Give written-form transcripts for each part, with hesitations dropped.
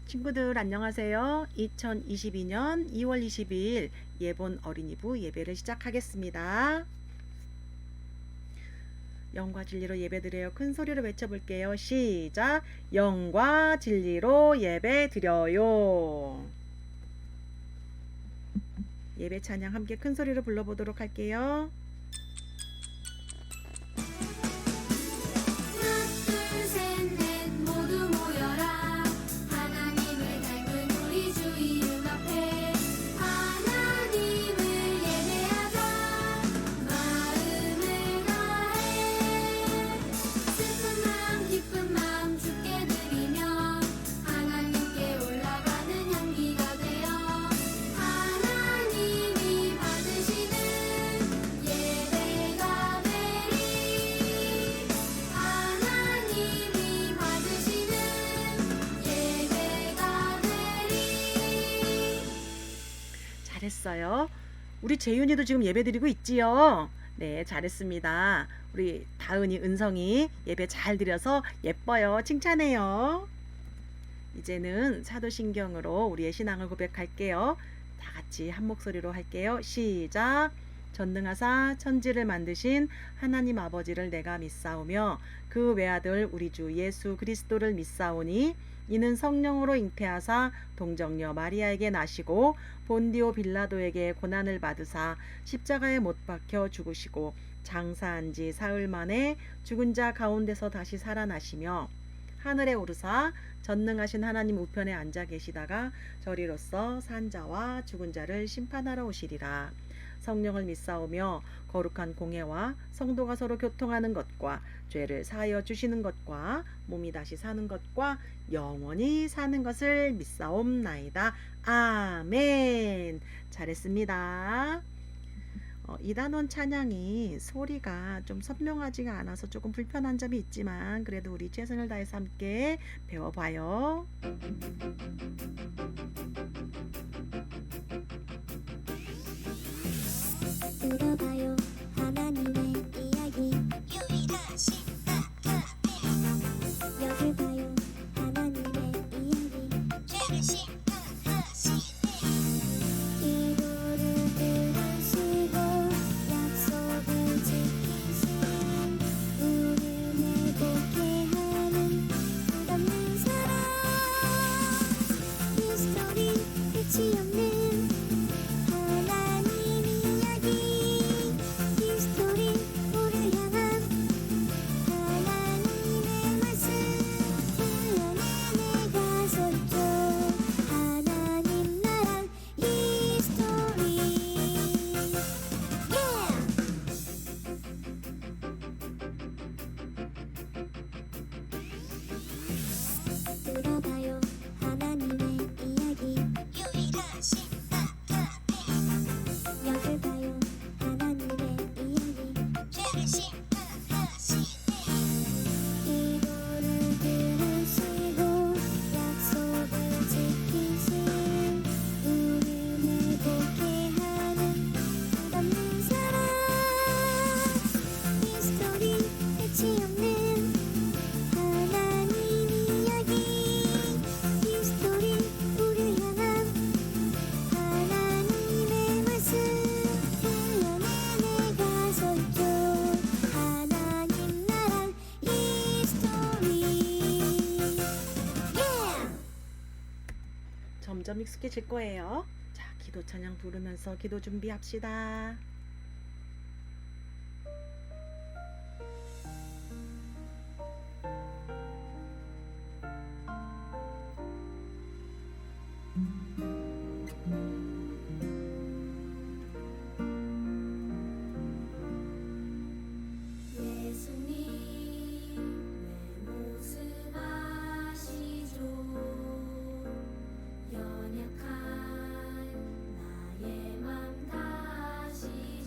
친구들 안녕하세요. 2022년 2월 22일 예본 어린이부 예배를 시작하겠습니다. 영과 진리로 예배드려요. 큰 소리로 외쳐볼게요. 시작! 영과 진리로 예배드려요. 예배 찬양 함께 큰 소리로 불러보도록 할게요. 잘했어요. 우리 재윤이도 지금 예배드리고 있지요? 네, 잘했습니다. 우리 다은이, 은성이 예배 잘 드려서 예뻐요. 칭찬해요. 이제는 사도신경으로 우리의 신앙을 고백할게요. 다 같이 한 목소리로 할게요. 시작! 전능하사 천지를 만드신 하나님 아버지를 내가 믿사오며 그 외아들 우리 주 예수 그리스도를 믿사오니 이는 성령으로 잉태하사 동정녀 마리아에게 나시고 본디오 빌라도에게 고난을 받으사 십자가에 못 박혀 죽으시고 장사한 지 사흘 만에 죽은 자 가운데서 다시 살아나시며 하늘에 오르사 전능하신 하나님 우편에 앉아 계시다가 저리로서 산자와 죽은 자를 심판하러 오시리라. 성령을 믿사오며 거룩한 공회와 성도가 서로 교통하는 것과 죄를 사하여 주시는 것과 몸이 다시 사는 것과 영원히 사는 것을 믿사옵나이다. 아멘. 잘했습니다. 이단원 찬양이 소리가 좀 선명하지가 않아서 조금 불편한 점이 있지만 그래도 우리 최선을 다해서 함께 배워봐요. 들어봐요 하나님의 이야기 유일하신 아카페 여길 봐요 하나님의 이야기 죄를 심판하시네 기도를 들으시고 약속을 지키신 우리 회복해 하는 끝없는 사랑 히스토리 끝이 없는 하나님 이야기 히스토리 우리를 향한 하나님의 말씀 그 안에 내가 서 있죠 하나님 나라 히스토리 들어봐요 하나님의 이야기 유일하신 아카페 여길 봐요 하나님의 이야기 죄를 심판하시네 기도를 들으시고 약속을 지키신 우리 회복해 하는 끝없는 사랑 히스토리 끝이 없는 하나님 이야기 히스토리 우리를 향한 하나님의 말씀 그 안에 내가 서 있죠 하나님 나라 히스토리 점점 익숙해질 거예요. 자, 기도 찬양 부르면서 기도 준비합시다. 예수님 내 모습 아시죠 연약한 나의 맘 다시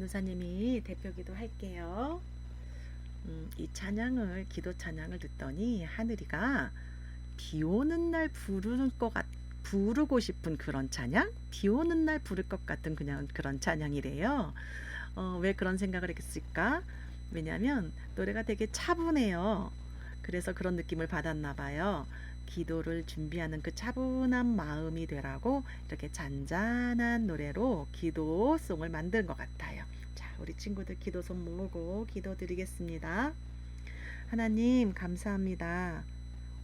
전도사님이 대표기도 할게요. 이 찬양을 기도 찬양을 듣더니 하늘이가 비 오는 날 부르고 싶은 그런 찬양? 비 오는 날 부를 것 같은 그냥 그런 찬양이래요. 왜 그런 생각을 했을까? 왜냐면 노래가 되게 차분해요. 그래서 그런 느낌을 받았나 봐요. 기도를 준비하는 그 차분한 마음이 되라고 이렇게 잔잔한 노래로 기도송을 만든 것 같아요. 자, 우리 친구들 기도 손 모으고 기도 드리겠습니다. 하나님 감사합니다.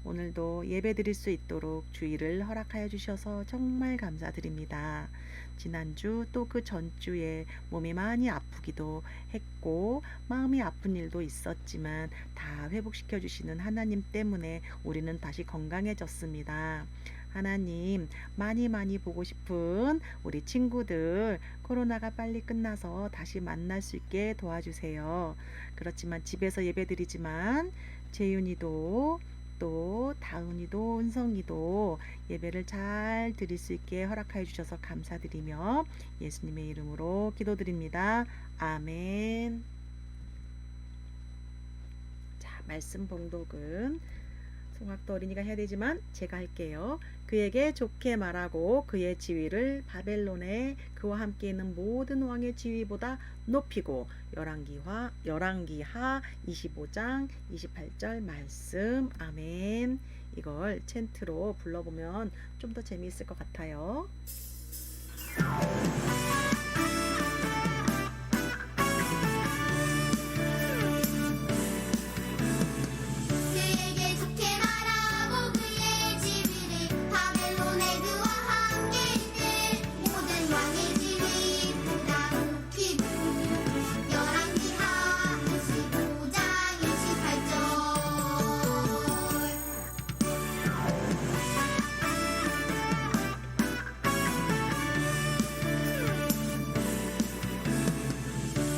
오늘도 예배 드릴 수 있도록 주의를 허락하여 주셔서 정말 감사드립니다. 지난주 또 그 전주에 몸이 많이 아프기도 했고 마음이 아픈 일도 있었지만 다 회복시켜 주시는 하나님 때문에 우리는 다시 건강해졌습니다. 하나님 많이 보고 싶은 우리 친구들 코로나가 빨리 끝나서 다시 만날 수 있게 도와주세요. 그렇지만 집에서 예배드리지만 재윤이도 또 다은이도 은성이도 예배를 잘 드릴 수 있게 허락하여 주셔서 감사드리며 예수님의 이름으로 기도드립니다. 아멘. 자, 말씀 봉독은 송학도 어린이가 해야 되지만 제가 할게요. 그에게 좋게 말하고 그의 지위를 바벨론에 그와 함께 있는 모든 왕의 지위보다 높이고 열왕기하 25장 28절 말씀. 아멘. 이걸 챈트로 불러보면 좀 더 재미있을 것 같아요. 그에게 좋게 말하고 그의 지위를 바벨론에 그와 함께 있는 모든 왕의 지위보다 높이고 열왕기하 25장 28절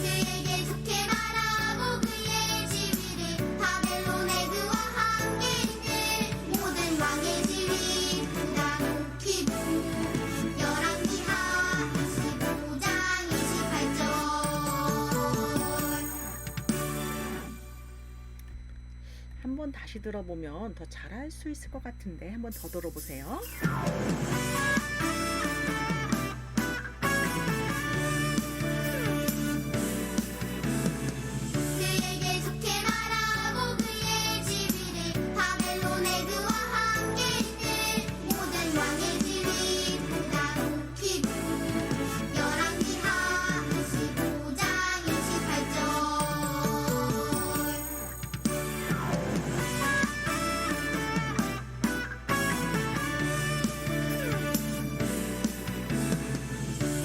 그에게 좋게 말하고 그의 지위를 바벨론에 그와 함께 있는 모든 왕의 지위보다 높이고 열왕기하 25장 28절 한번 다시 들어보면 더 잘할 수 있을 것 같은데 한번 더 들어보세요. 그에게 좋게 말하고 그의 지위를 바벨론에 그와 함께 있는 모든 왕의 지위보다 높이고 열왕기하 25장 28절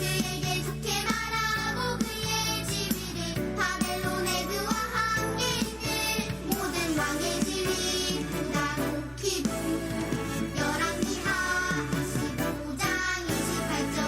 그에게 좋게 말하고 그의 지위를 바벨론에 그와 함께 있는 모든 왕의 지위보다 높이고 열왕기하 25장 28절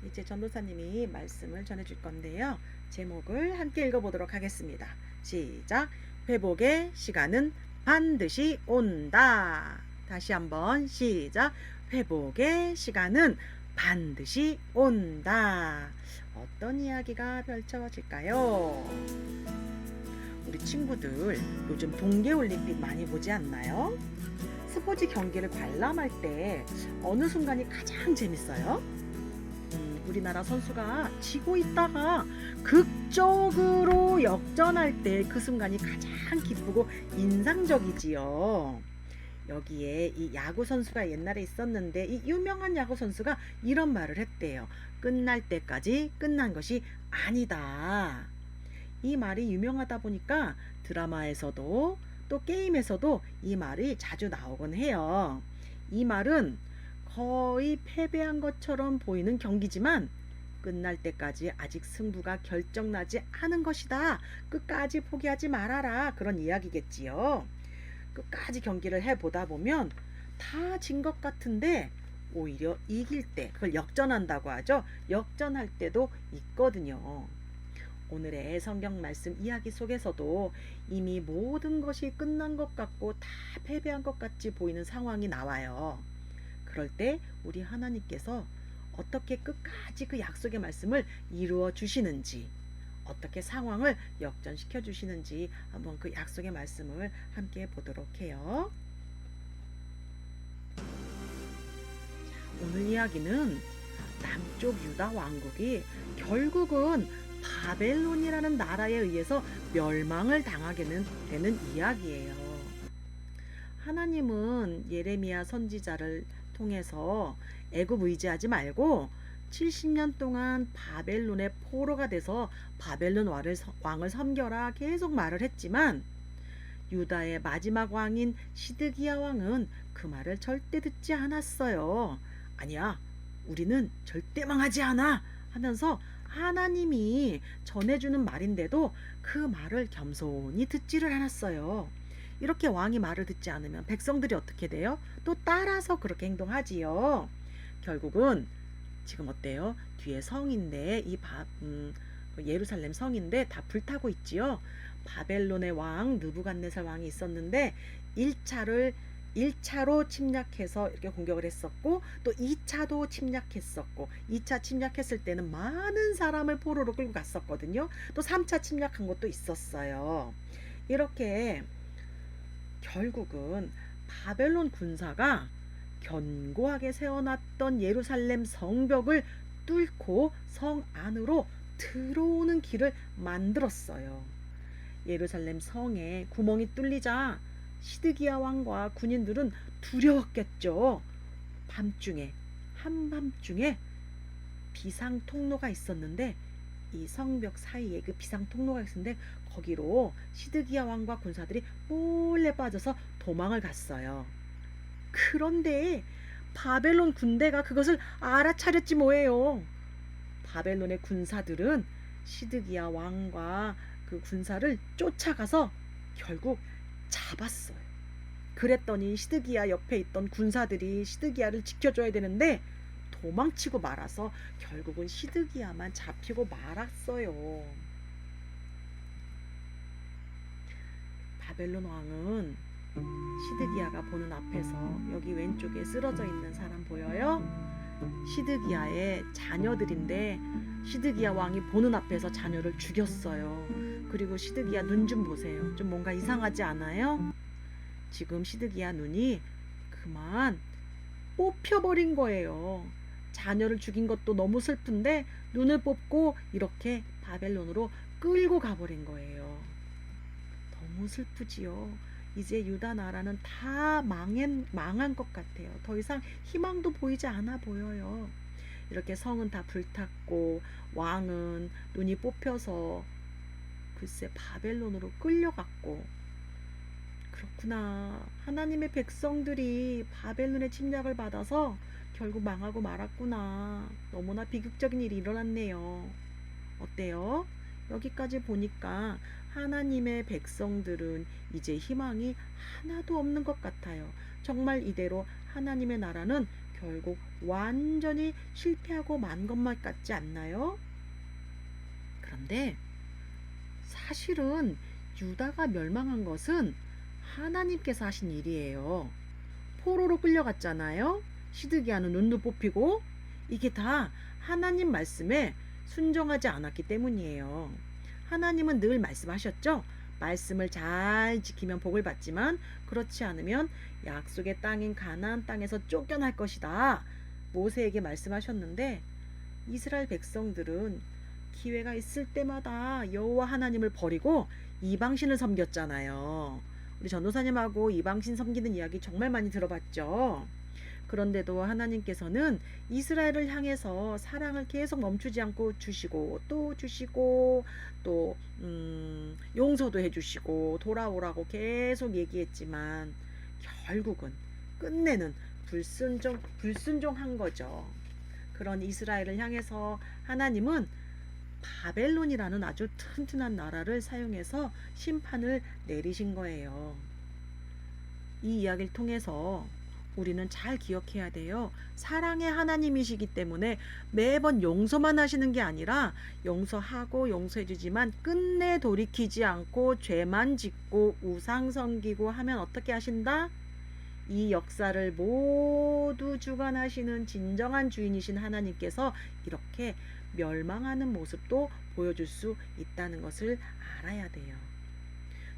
이제 전도사님이 말씀을 전해줄 건데요. 제목을 함께 읽어보도록 하겠습니다. 시작. 회복의 시간은 반드시 온다. 다시 한번 시작. 회복의 시간은 반드시 온다. 어떤 이야기가 펼쳐질까요? 우리 친구들 요즘 동계올림픽 많이 보지 않나요? 스포츠 경기를 관람할 때 어느 순간이 가장 재밌어요? 우리나라 선수가 지고 있다가 극적으로 역전할 때 그 순간이 가장 기쁘고 인상적이지요. 여기에 이 야구 선수가 옛날에 있었는데 이 유명한 야구 선수가 이런 말을 했대요. 끝날 때까지 끝난 것이 아니다. 이 말이 유명하다 보니까 드라마에서도 또 게임에서도 이 말이 자주 나오곤 해요. 이 말은 거의 패배한 것처럼 보이는 경기지만 끝날 때까지 아직 승부가 결정나지 않은 것이다. 끝까지 포기하지 말아라. 그런 이야기겠지요. 끝까지 경기를 해보다 보면 다 진 것 같은데 오히려 이길 때 그걸 역전한다고 하죠. 역전할 때도 있거든요. 오늘의 성경 말씀 이야기 속에서도 이미 모든 것이 끝난 것 같고 다 패배한 것 같이 보이는 상황이 나와요. 그럴 때 우리 하나님께서 어떻게 끝까지 그 약속의 말씀을 이루어 주시는지, 어떻게 상황을 역전시켜 주시는지 한번 그 약속의 말씀을 함께 보도록 해요. 오늘 이야기는 남쪽 유다 왕국이 결국은 바벨론이라는 나라에 의해서 멸망을 당하게 되는 이야기예요. 하나님은 예레미야 선지자를 통해서 애굽 의지하지 말고 70년 동안 바벨론의 포로가 돼서 바벨론 왕을 섬겨라 계속 말을 했지만 유다의 마지막 왕인 시드기야 왕은 그 말을 절대 듣지 않았어요. 아니야, 우리는 절대 망하지 않아 하면서 하나님이 전해주는 말인데도 그 말을 겸손히 듣지를 않았어요. 이렇게 왕이 말을 듣지 않으면 백성들이 어떻게 돼요? 또 따라서 그렇게 행동하지요. 결국은 지금 어때요? 뒤에 성인데 예루살렘 성인데 다 불타고 있지요. 바벨론의 왕 느부갓네살 왕이 있었는데 1차로 침략해서 이렇게 공격을 했었고 또 2차도 침략했었고 2차 침략했을 때는 많은 사람을 포로로 끌고 갔었거든요. 또 3차 침략한 것도 있었어요. 이렇게 결국은 바벨론 군사가 견고하게 세워놨던 예루살렘 성벽을 뚫고 성 안으로 들어오는 길을 만들었어요. 예루살렘 성에 구멍이 뚫리자 시드기야 왕과 군인들은 두려웠겠죠. 한밤중에 비상 통로가 있었는데 이 성벽 사이에 그 비상 통로가 있었는데 거기로 시드기야 왕과 군사들이 몰래 빠져서 도망을 갔어요. 그런데 바벨론 군대가 그것을 알아차렸지 뭐예요. 바벨론의 군사들은 시드기야 왕과 그 군사를 쫓아가서 결국 잡았어요. 그랬더니 시드기야 옆에 있던 군사들이 시드기야를 지켜줘야 되는데 도망치고 말아서 결국은 시드기야만 잡히고 말았어요. 바벨론 왕은 시드기야가 보는 앞에서 여기 왼쪽에 쓰러져 있는 사람 보여요? 시드기야의 자녀들인데 시드기야 왕이 보는 앞에서 자녀를 죽였어요. 그리고 시드기야 눈 좀 보세요. 좀 뭔가 이상하지 않아요? 지금 시드기야 눈이 그만 뽑혀버린 거예요. 자녀를 죽인 것도 너무 슬픈데 눈을 뽑고 이렇게 바벨론으로 끌고 가버린 거예요. 너무 슬프지요. 이제 유다 나라는 다 망한 것 같아요. 더 이상 희망도 보이지 않아 보여요. 이렇게 성은 다 불탔고 왕은 눈이 뽑혀서 글쎄 바벨론으로 끌려갔고, 그렇구나. 하나님의 백성들이 바벨론의 침략을 받아서 결국 망하고 말았구나. 너무나 비극적인 일이 일어났네요. 어때요? 여기까지 보니까 하나님의 백성들은 이제 희망이 하나도 없는 것 같아요. 정말 이대로 하나님의 나라는 결국 완전히 실패하고 만 것만 같지 않나요? 그런데 사실은 유다가 멸망한 것은 하나님께서 하신 일이에요. 포로로 끌려갔잖아요. 시드기야는 눈도 뽑히고 이게 다 하나님 말씀에 순종하지 않았기 때문이에요. 하나님은 늘 말씀하셨죠. 말씀을 잘 지키면 복을 받지만 그렇지 않으면 약속의 땅인 가나안 땅에서 쫓겨날 것이다. 모세에게 말씀하셨는데 이스라엘 백성들은 기회가 있을 때마다 여호와 하나님을 버리고 이방신을 섬겼잖아요. 우리 전도사님하고 이방신 섬기는 이야기 정말 많이 들어봤죠. 그런데도 하나님께서는 이스라엘을 향해서 사랑을 계속 멈추지 않고 주시고 또 주시고 또 용서도 해주시고 돌아오라고 계속 얘기했지만 결국은 끝내는 불순종한 거죠. 그런 이스라엘을 향해서 하나님은 바벨론이라는 아주 튼튼한 나라를 사용해서 심판을 내리신 거예요. 이 이야기를 통해서 우리는 잘 기억해야 돼요. 사랑의 하나님이시기 때문에 매번 용서만 하시는 게 아니라 용서하고 용서해주지만 끝내 돌이키지 않고 죄만 짓고 우상 섬기고 하면 어떻게 하신다? 이 역사를 모두 주관하시는 진정한 주인이신 하나님께서 이렇게 멸망하는 모습도 보여줄 수 있다는 것을 알아야 돼요.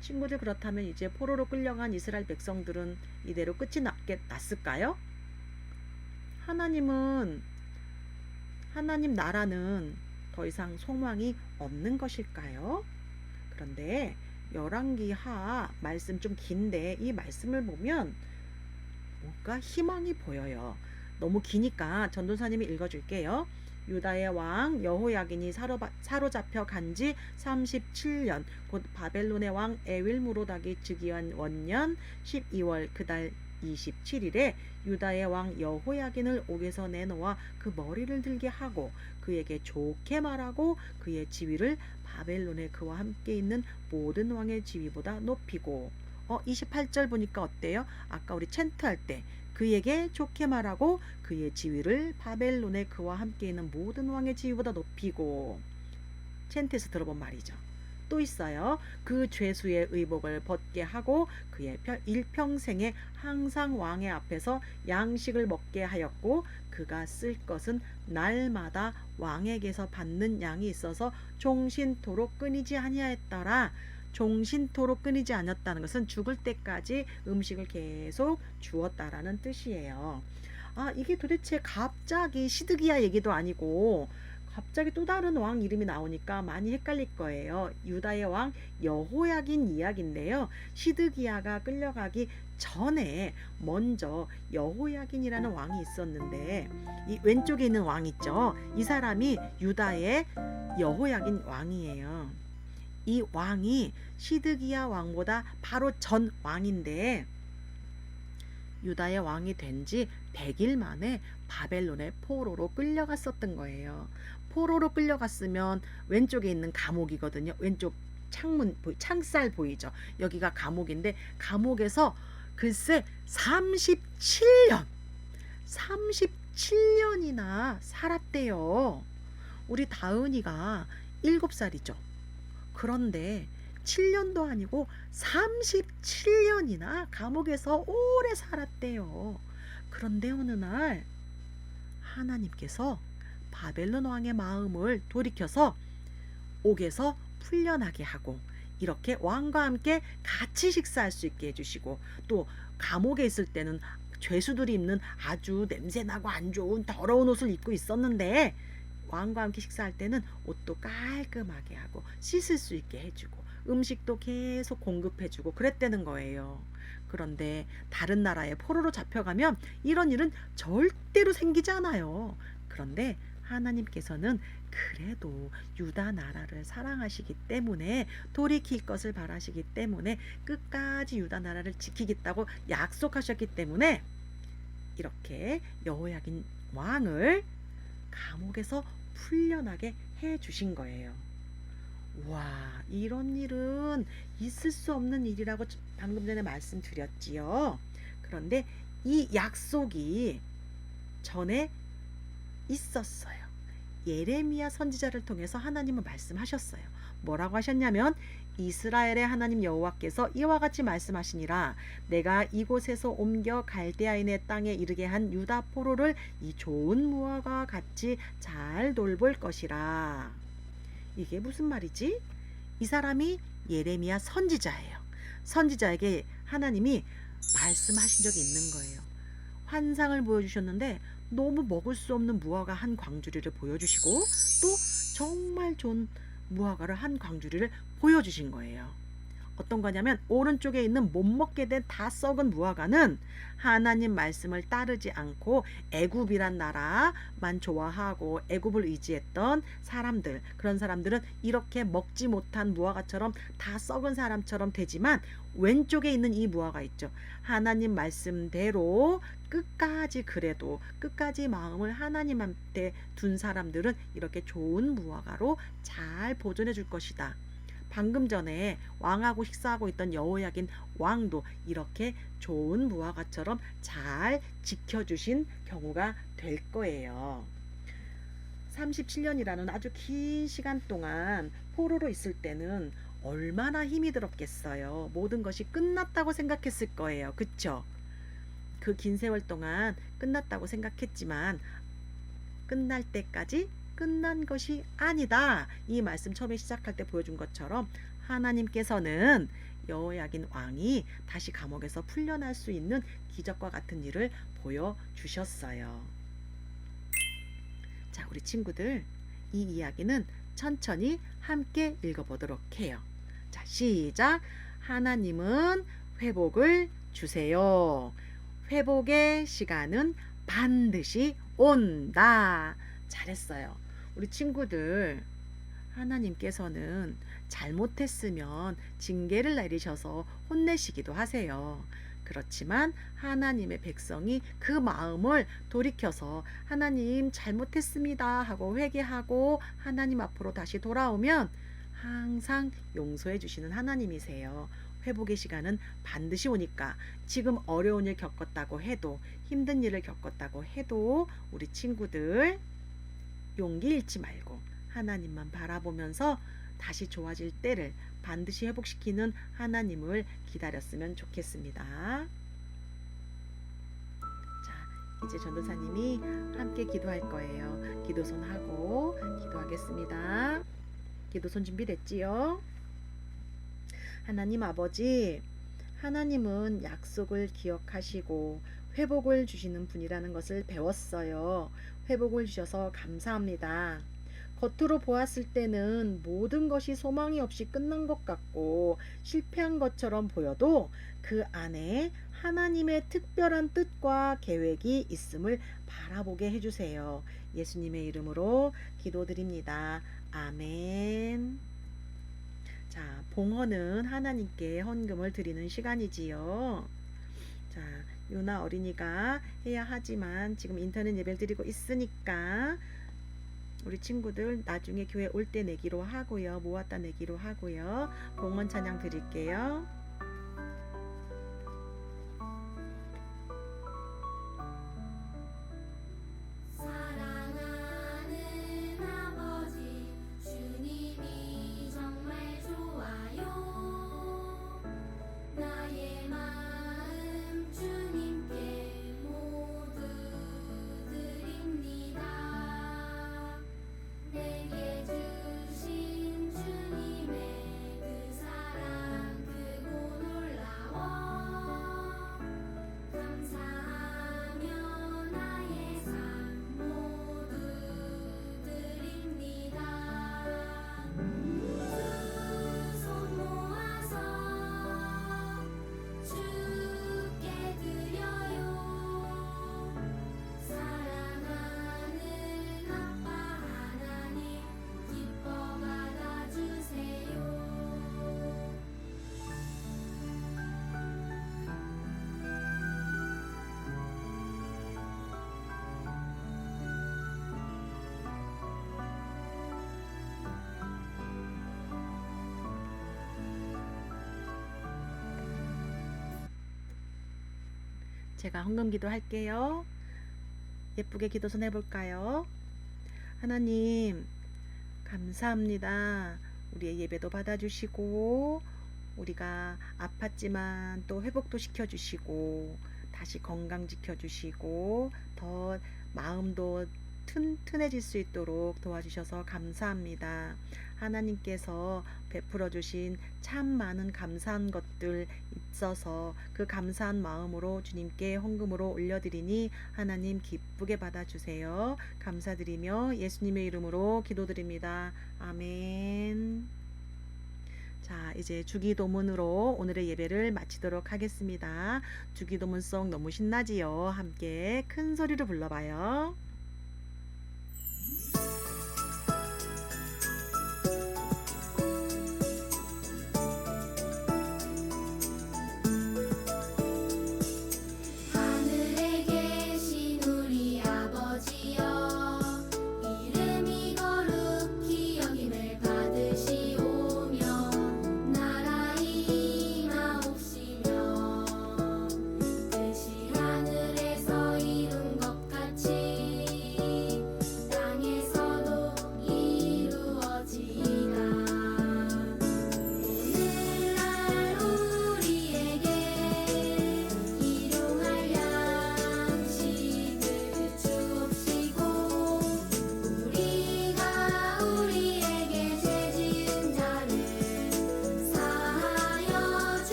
친구들, 그렇다면 이제 포로로 끌려간 이스라엘 백성들은 이대로 끝이 났을까요? 하나님 나라는 더 이상 소망이 없는 것일까요? 그런데 열왕기하 말씀 좀 긴데 이 말씀을 보면 뭔가 희망이 보여요. 너무 기니까 전도사님이 읽어줄게요. 유다의 왕 여호야긴이 사로잡혀 간지 37년, 곧 바벨론의 왕 에윌무로닥이 즉위한 원년 12월 그달 27일에 유다의 왕 여호야긴을 옥에서 내놓아 그 머리를 들게 하고 그에게 좋게 말하고 그의 지위를 바벨론에 그와 함께 있는 모든 왕의 지위보다 높이고 28절 보니까 어때요? 아까 우리 챈트 할 때 그에게 좋게 말하고 그의 지위를 바벨론에 그와 함께 있는 모든 왕의 지위보다 높이고, 챈트에서 들어본 말이죠. 또 있어요. 그 죄수의 의복을 벗게 하고 그의 일평생에 항상 왕의 앞에서 양식을 먹게 하였고 그가 쓸 것은 날마다 왕에게서 받는 양이 있어서 종신토록 끊이지 아니하였더라. 종신토록 끊이지 않았다는 것은 죽을 때까지 음식을 계속 주었다라는 뜻이에요. 이게 도대체 갑자기 시드기야 얘기도 아니고 갑자기 또 다른 왕 이름이 나오니까 많이 헷갈릴 거예요. 유다의 왕 여호야긴 이야기인데요. 시드기야가 끌려가기 전에 먼저 여호야긴이라는 왕이 있었는데, 이 왼쪽에 있는 왕 있죠. 이 사람이 유다의 여호야긴 왕이에요. 이 왕이 시드기야 왕보다 바로 전 왕인데 유다의 왕이 된 지 100일 만에 바벨론의 포로로 끌려갔었던 거예요. 포로로 끌려갔으면 왼쪽에 있는 감옥이거든요. 왼쪽 창살 보이죠? 여기가 감옥인데 감옥에서 글쎄 37년이나 살았대요. 우리 다은이가 7살이죠. 그런데 7년도 아니고 37년이나 감옥에서 오래 살았대요. 그런데 어느 날 하나님께서 바벨론 왕의 마음을 돌이켜서 옥에서 풀려나게 하고 이렇게 왕과 함께 같이 식사할 수 있게 해주시고, 또 감옥에 있을 때는 죄수들이 입는 아주 냄새나고 안 좋은 더러운 옷을 입고 있었는데 왕과 함께 식사할 때는 옷도 깔끔하게 하고 씻을 수 있게 해주고 음식도 계속 공급해주고 그랬다는 거예요. 그런데 다른 나라에 포로로 잡혀가면 이런 일은 절대로 생기지 않아요. 그런데 하나님께서는 그래도 유다 나라를 사랑하시기 때문에, 돌이킬 것을 바라시기 때문에, 끝까지 유다 나라를 지키겠다고 약속하셨기 때문에 이렇게 여호야긴 왕을 감옥에서 풀려나게 해 주신 거예요. 와, 이런 일은 있을 수 없는 일이라고 방금 전에 말씀드렸지요. 그런데 이 약속이 전에 있었어요. 예레미야 선지자를 통해서 하나님은 말씀하셨어요. 뭐라고 하셨냐면, 이스라엘의 하나님 여호와께서 이와 같이 말씀하시니라. 내가 이곳에서 옮겨 갈대아인의 땅에 이르게 한 유다 포로를 이 좋은 무화과 같이 잘 돌볼 것이라. 이게 무슨 말이지? 이 사람이 예레미야 선지자예요. 선지자에게 하나님이 말씀하신 적이 있는 거예요. 환상을 보여주셨는데 너무 먹을 수 없는 무화과 한 광주리를 보여주시고 또 정말 좋은 무화과를 한 광주리를 보여주신 거예요. 어떤 거냐면, 오른쪽에 있는 못 먹게 된 다 썩은 무화과는 하나님 말씀을 따르지 않고 애굽이란 나라만 좋아하고 애굽을 의지했던 사람들, 그런 사람들은 이렇게 먹지 못한 무화과처럼 다 썩은 사람처럼 되지만, 왼쪽에 있는 이 무화과 있죠. 하나님 말씀대로 끝까지, 그래도 끝까지 마음을 하나님한테 둔 사람들은 이렇게 좋은 무화과로 잘 보존해 줄 것이다. 방금 전에 왕하고 식사하고 있던 여호야긴 왕도 이렇게 좋은 무화과처럼 잘 지켜주신 경우가 될 거예요. 37년이라는 아주 긴 시간 동안 포로로 있을 때는 얼마나 힘이 들었겠어요. 모든 것이 끝났다고 생각했을 거예요. 그쵸? 그 긴 세월 동안 끝났다고 생각했지만 끝날 때까지 끝난 것이 아니다. 이 말씀 처음에 시작할 때 보여준 것처럼 하나님께서는 여호야긴 왕이 다시 감옥에서 풀려날 수 있는 기적과 같은 일을 보여주셨어요. 자, 우리 친구들, 이 이야기는 천천히 함께 읽어보도록 해요. 자, 시작. 하나님은 회복을 주세요. 회복의 시간은 반드시 온다. 잘했어요. 우리 친구들, 하나님께서는 잘못했으면 징계를 내리셔서 혼내시기도 하세요. 그렇지만 하나님의 백성이 그 마음을 돌이켜서 하나님 잘못했습니다 하고 회개하고 하나님 앞으로 다시 돌아오면 항상 용서해 주시는 하나님이세요. 회복의 시간은 반드시 오니까 지금 어려운 일 겪었다고 해도 힘든 일을 겪었다고 해도 우리 친구들 용기 잃지 말고 하나님만 바라보면서 다시 좋아질 때를 반드시 회복시키는 하나님을 기다렸으면 좋겠습니다. 자, 이제 전도사님이 함께 기도할 거예요. 기도손 하고 기도하겠습니다. 기도손 준비됐지요? 하나님 아버지, 하나님은 약속을 기억하시고 회복을 주시는 분이라는 것을 배웠어요. 회복을 주셔서 감사합니다. 겉으로 보았을 때는 모든 것이 소망이 없이 끝난 것 같고 실패한 것처럼 보여도 그 안에 하나님의 특별한 뜻과 계획이 있음을 바라보게 해주세요. 예수님의 이름으로 기도드립니다. 아멘. 자, 봉헌은 하나님께 헌금을 드리는 시간이지요. 자, 유나 어린이가 해야 하지만 지금 인터넷 예배를 드리고 있으니까 우리 친구들 나중에 교회 올 때 내기로 하고요. 모았다 내기로 하고요. 봉헌 찬양 드릴게요. 사랑하는 아버지, 주님이 정말 좋아요. 나의 마음 주님께 모두 드립니다. 내게 주신 주님의 그 사랑 크고 놀라워. 감사하며 나의 삶 모두 드립니다. 두 손 모아서 주께 드려요. 사랑하는 아빠 하나님, 기뻐 받아주세요. 제가 헌금 기도할게요. 예쁘게 기도손 해볼까요? 하나님, 감사합니다. 우리의 예배도 받아주시고 우리가 아팠지만 또 회복도 시켜주시고 다시 건강 지켜주시고 더 마음도 튼튼해질 수 있도록 도와주셔서 감사합니다. 하나님께서 베풀어 주신 참 많은 감사한 것들 있어서 그 감사한 마음으로 주님께 헌금으로 올려드리니 하나님 기쁘게 받아주세요. 감사드리며 예수님의 이름으로 기도드립니다. 아멘. 자, 이제 주기도문으로 오늘의 예배를 마치도록 하겠습니다. 주기도문송 너무 신나지요? 함께 큰 소리로 불러봐요. 하늘에 계신 우리 아버지여, 이름이 거룩히 여김을 받으시오며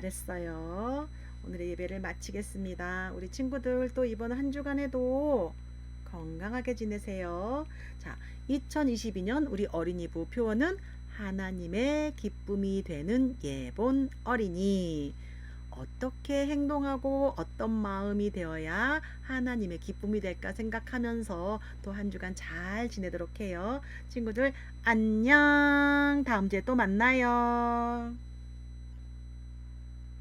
잘했어요. 오늘의 예배를 마치겠습니다. 우리 친구들 또 이번 한 주간에도 건강하게 지내세요. 자, 2022년 우리 어린이부 표어는 하나님의 기쁨이 되는 예본 어린이. 어떻게 행동하고 어떤 마음이 되어야 하나님의 기쁨이 될까 생각하면서 또 한 주간 잘 지내도록 해요. 친구들 안녕. 다음 주에 또 만나요.